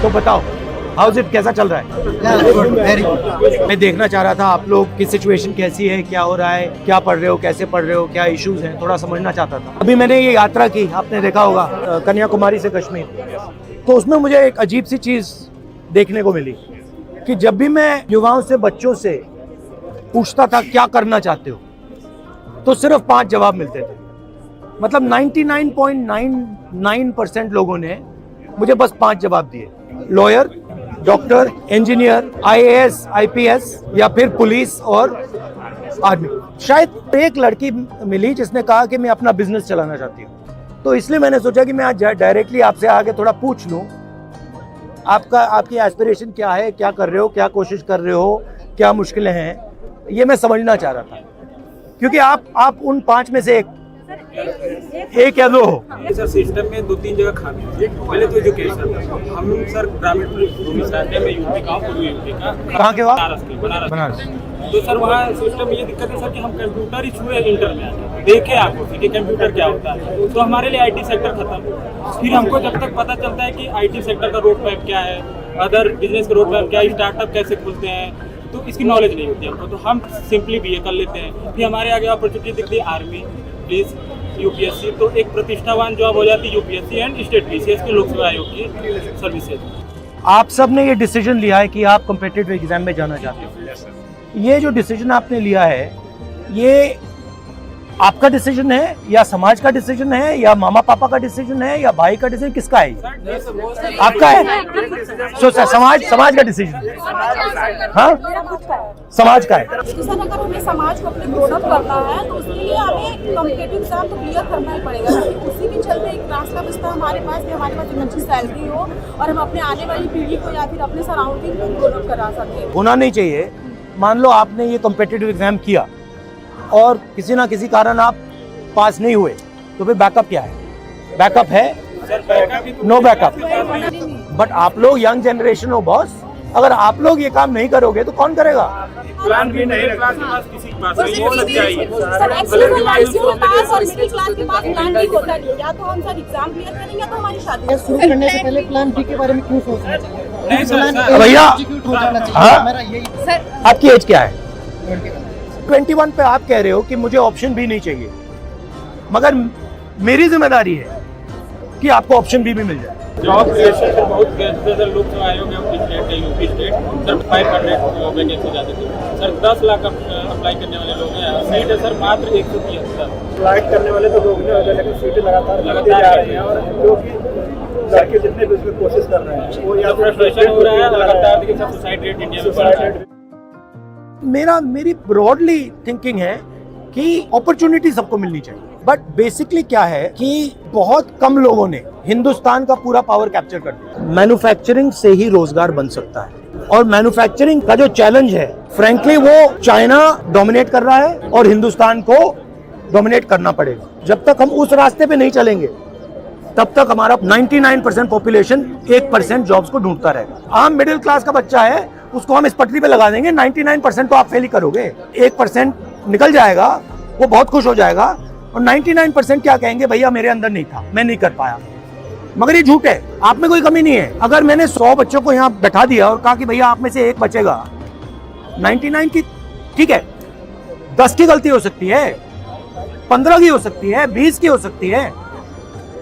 तो बताओ house it, कैसा चल रहा है? मैं देखना चाह रहा था आप लोग की सिचुएशन कैसी है, क्या हो रहा है, क्या पढ़ रहे हो, कैसे पढ़ रहे हो, क्या इश्यूज हैं, थोड़ा समझना चाहता था। अभी मैंने ये यात्रा की, आपने देखा होगा, कन्याकुमारी से कश्मीर, तो उसमें मुझे एक अजीब सी चीज देखने को मिली कि जब भी मैं युवाओं से, बच्चों से पूछता था क्या करना चाहते हो, तो सिर्फ 5 जवाब मिलते थे। मतलब 99.99% लोगों ने मुझे बस 5 जवाब दिए, lawyer, doctor, engineer, IAS, IPS या फिर पुलिस और आर्मी। शायद एक लड़की मिली जिसने कहा कि मैं अपना बिजनेस चलाना चाहती हूँ। तो इसलिए मैंने सोचा कि मैं आज डायरेक्टली आपसे आगे थोड़ा पूछ लूँ, आपकी एस्पिरेशन क्या है, क्या कर रहे हो, क्या कोशिश कर रहे हो, क्या मुश्किलें हैं, ये मैं समझना चाह रहा था। क्योंकि आप उन 5 में से एक या 2 हो। सर सिस्टम में 2-3 जगह खामी है। पहले तो एजुकेशन, हम सर ग्रामीण भूमि से आते हैं, मैं यूपी का हूँ, यूपी का। कहाँ के हो आप? बनारस। तो सर वहाँ सिस्टम में ये दिक्कत है सर कि हम कंप्यूटर ही छुए इंटर में आते देखे आपको कि कंप्यूटर क्या होता है, तो हमारे लिए IT सेक्टर खत्म। फिर हमको जब तक पता चलता है कि IT सेक्टर का रोड मैप क्या है, अदर बिजनेस का रोड मैप क्या है, स्टार्टअप कैसे खुलते हैं, तो इसकी नॉलेज नहीं होती हमको। तो हम सिंपली BA कर लेते हैं। फिर हमारे आगे अपॉर्चुनिटी दिखती है आर्मी, पुलिस, UPSC, तो एक प्रतिष्ठावान जॉब हो जाती है UPSC एंड स्टेट PCS के लोक सेवा आयोग की सर्विसेज। आप सब ने ये डिसीजन लिया है कि आप कॉम्पिटिटिव एग्जाम में जाना चाहते हो। ये जो डिसीजन आपने लिया है, ये आपका डिसीजन है या समाज का डिसीजन है या मामा पापा का डिसीजन है या भाई का डिसीजन, किसका है? आपका है। सो समाज का डिसीजन, हाँ समाज का है। तो सर अगर हमें समाज को अपने ग्रोन अप करना है तो उसके लिए हमें कॉम्पिटिटिव एग्जाम तो क्लियर करना ही पड़ेगा। उसी के चलते एक रास्ता बचता हमारे पास कि हमारे पास एक अच्छी सैलरी हो और हम अपने आने वाली पीढ़ी को या फिर अपने सराउंडिंग को ग्रोन अप करा सकें। होना नहीं चाहिए। मान लो आपने ये कॉम्पिटिटिव एग्जाम किया और किसी ना किसी कारण आप पास नहीं हुए, तो फिर बैकअप क्या है? बैकअप है? No backup. बट आप लोग यंग जनरेशन हो बॉस, अगर आप लोग ये काम नहीं करोगे तो कौन करेगा? प्लान भी नहीं है क्लास के पास, किसी के पास नहीं हो सकता है। सर एक्चुअली वो पास और मिडिल क्लास के पास प्लान नहीं होता नहीं, या तो हम सर एग्जाम क्लियर करेंगे या तो हमारी शादी। शुरू करने से पहले प्लान B के बारे में क्यों सोचना चाहिए? नहीं सर, भैया, एग्जीक्यूट हो जाना चाहिए। हाँ? हमारा यही आपकी एज क्या है? 21 पे आप कह रहे हो कि मुझे ऑप्शन भी नहीं चाहिए, मगर मेरी जिम्मेदारी है कि आपको ऑप्शन भी मिल जाए। जॉब क्रिएशन पे बहुत सर लोक सेवा आयोग है, स्टेट है, यूपी स्टेट, सर 500 वैकेंसी जाते थे सर, 10 लाख अप्लाई करने वाले लोग हैं, सीट है सर मात्र 173। अप्लाई करने वाले तो लोग नहीं होते, लेकिन सीटें लगातार जा रही हैं और जो कि लड़के जितने भी उसमें कोशिश कर रहे हैं वो या फ्रस्ट्रेशन हो रहा है लगातार, देखिए सब सुसाइड रेट इंडिया में बढ़ रहा है। मेरी ब्रॉडली थिंकिंग है कि अपॉर्चुनिटी सबको मिलनी चाहिए, बट बेसिकली क्या है कि बहुत कम लोगों ने हिंदुस्तान का पूरा पावर कैप्चर कर दिया। मैन्युफैक्चरिंग से ही रोजगार बन सकता है, और मैन्युफैक्चरिंग का जो चैलेंज है, फ्रैंकली वो चाइना डोमिनेट कर रहा है और हिंदुस्तान को डोमिनेट करना पड़ेगा। जब तक हम उस रास्ते पे नहीं चलेंगे तब तक हमारा 99% पॉपुलेशन 1% जॉब्स को ढूंढता रहेगा। आम मिडिल क्लास का बच्चा है, उसको हम इस पटरी पे लगा देंगे, 99% तो आप फेल ही करोगे। 1% निकल जाएगा, वो बहुत खुश हो जाएगा, और 99% क्या कहेंगे, भैया मेरे अंदर नहीं था, मैं नहीं कर पाया। मगर ये झूठ है, आप में कोई कमी नहीं है। अगर मैंने 100 बच्चों को यहाँ बैठा दिया और कहा कि भैया आप में से एक बचेगा, 99 की ठीक है, 10 की गलती हो सकती है, 15 की हो सकती है, 20 की हो सकती है,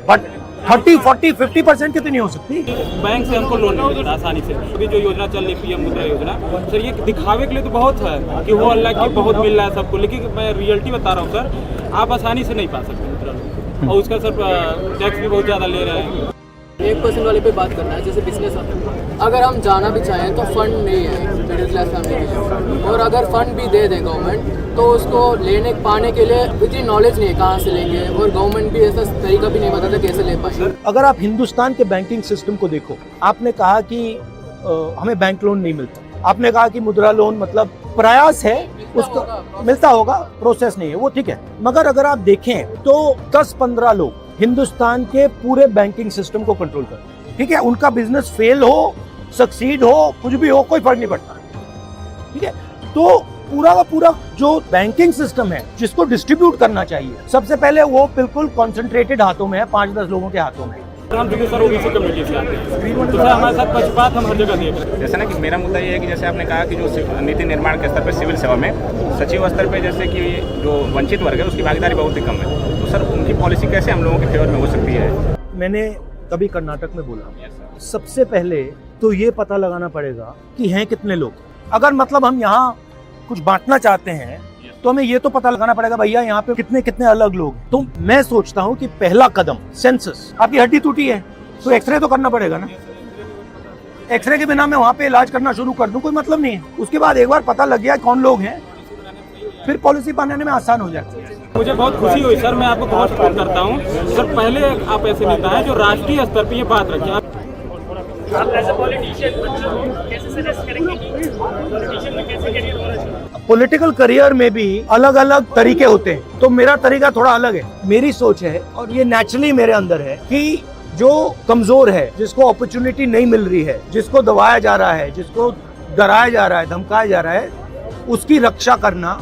बट 30, 40, 50% की तो नहीं हो सकती। बैंक से हमको लोन नहीं मिलता आसानी से। अभी जो योजना चल रही PM मुद्रा योजना, सर ये दिखावे के लिए तो बहुत है कि वो अल्लाह की बहुत मिल रहा है सबको, लेकिन मैं रियलिटी बता रहा हूँ सर, आप आसानी से नहीं पा सकते मुद्रा लोन, और उसका सर टैक्स भी बहुत ज़्यादा ले रहे हैं। 1% वाले पे बात करना है, जैसे बिजनेस आता है, अगर हम जाना भी चाहें तो फंड नहीं है मिडिल क्लास फैमिली के लिए, और अगर फंड भी दे दें गवर्नमेंट तो उसको लेने पाने के लिए इतनी नॉलेज नहीं है कहाँ से लेंगे, और गवर्नमेंट भी ऐसा तरीका भी नहीं बताता कैसे ले पाएंगे। अगर आप हिंदुस्तान के बैंकिंग सिस्टम को देखो, आपने कहा कि हमें बैंक लोन नहीं मिलता, आपने कहा कि मुद्रा लोन मतलब प्रयास है, उसको मिलता होगा, प्रोसेस नहीं है, वो ठीक है। मगर अगर आप देखें तो 10-15 लोग हिंदुस्तान के पूरे बैंकिंग सिस्टम को कंट्रोल करते हैं, ठीक है। उनका बिजनेस फेल हो, सक्सीड हो, कुछ भी हो, कोई फर्क नहीं पड़ता, ठीक है। तो पूरा का पूरा जो बैंकिंग सिस्टम है, जिसको डिस्ट्रीब्यूट करना चाहिए, सबसे पहले वो बिल्कुल कॉन्सेंट्रेटेड हाथों में है, 5-10 लोगों के हाथों में। हम देखिए सर ओबीसी कम्युनिटी से आते हैं, तो सर हमारे साथ पक्षपात हम हर जगह देख रहे हैं। जैसे ना कि मेरा मुद्दा ये है कि जैसे आपने कहा कि जो नीति निर्माण के स्तर पर सिविल सेवा में सचिव स्तर पे जैसे कि जो वंचित वर्ग है उसकी भागीदारी बहुत ही कम है, तो सर उनकी पॉलिसी कैसे हम लोगों के फेवर में हो सकती है? मैंने कभी कर्नाटक में बोला, सबसे पहले तो ये पता लगाना पड़ेगा कि हैं कितने लोग। अगर मतलब हम यहाँ कुछ बांटना चाहते हैं तो हमें ये तो पता लगाना पड़ेगा भैया यहाँ पे कितने कितने अलग लोग हैं। तो मैं सोचता हूँ कि पहला कदम सेंसस। आपकी हड्डी टूटी है तो एक्सरे तो करना पड़ेगा ना। एक्सरे के बिना मैं वहाँ पे इलाज करना शुरू कर दूं, कोई मतलब नहीं है। उसके बाद एक बार पता लग गया कौन लोग हैं, फिर पॉलिसी बनाने में आसान हो जाती है। मुझे बहुत खुशी हुई सर, मैं आपको बहुत सपोर्ट करता हूँ सर। पहले आप ऐसे नेता हैं जो राष्ट्रीय स्तर पर ये बात रखें। आप ऐसे पॉलिटिशियन कैसे सजेस्ट करेंगे कि पॉलिटिशियन में कैसे करियर होना चाहिए? पॉलिटिकल करियर में भी अलग अलग तरीके होते हैं, तो मेरा तरीका थोड़ा अलग है। मेरी सोच है और ये नेचुरली मेरे अंदर है कि जो कमजोर है, जिसको अपॉर्चुनिटी नहीं मिल रही है, जिसको दबाया जा रहा है, जिसको डराया जा रहा है, धमकाया जा रहा है, उसकी रक्षा करना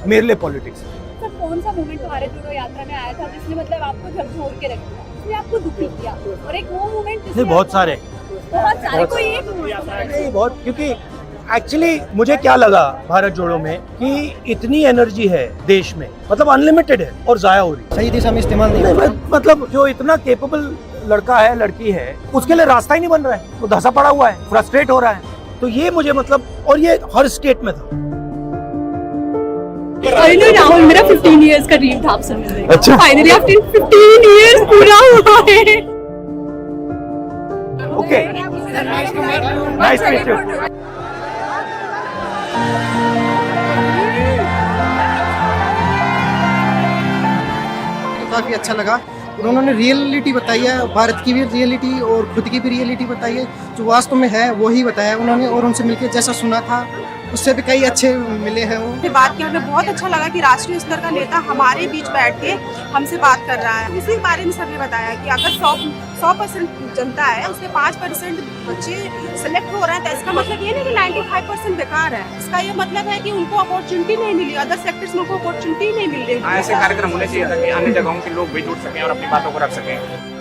मेरे लिए पॉलिटिक्स है। सर कौन सा मोमेंट भारत जोड़ो यात्रा में आया था जिसने मतलब आपको झकझोर के रख दिया, जिसने आपको दुखी किया? और एक वो मोमेंट बहुत सारे कोई एक नहीं, बहुत, क्योंकि एक्चुअली मुझे क्या लगा भारत जोड़ो में कि इतनी एनर्जी है देश में, मतलब अनलिमिटेड है और जाया हो रही है। सही दिशा में इस्तेमाल नहीं हो रहा। मतलब जो इतना केपेबल लड़का है, लड़की है, उसके लिए रास्ता ही नहीं बन रहा है, वो धंसा पड़ा हुआ है, फ्रस्ट्रेट हो रहा है। तो ये मुझे मतलब, और ये हर स्टेट में था। फाइनली राहुल मेरा 15 इयर्स का ड्रीम था आपसे मिलने का। अच्छा फाइनली आफ्टर 15 इयर्स पूरा हुआ है। Okay, nice to meet you. काफी अच्छा लगा। उन्होंने रियलिटी बताई है, भारत की भी रियलिटी और खुद की भी रियलिटी बताई है, जो वास्तव में है वही बताया उन्होंने। और उनसे मिलकर जैसा सुना था उससे भी कई अच्छे मिले हैं। वो बात किया, हमें बहुत अच्छा लगा कि राष्ट्रीय स्तर का नेता हमारे बीच बैठ के हमसे बात कर रहा है। इसी बारे में सबने बताया कि अगर 100% जनता है, उसके 5% बच्चे सेलेक्ट हो रहे हैं, तो इसका मतलब ये नहीं कि 95% बेकार है। इसका ये मतलब है कि उनको अपॉर्चुनिटी नहीं मिली, अदर सेक्टर्स में उनको अपॉर्चुनिटी नहीं मिल रही। ऐसे कार्यक्रम होने चाहिए ताकि अन्य जगहों के लोग भी जुड़ सकें और अपनी बातों को रख सकें।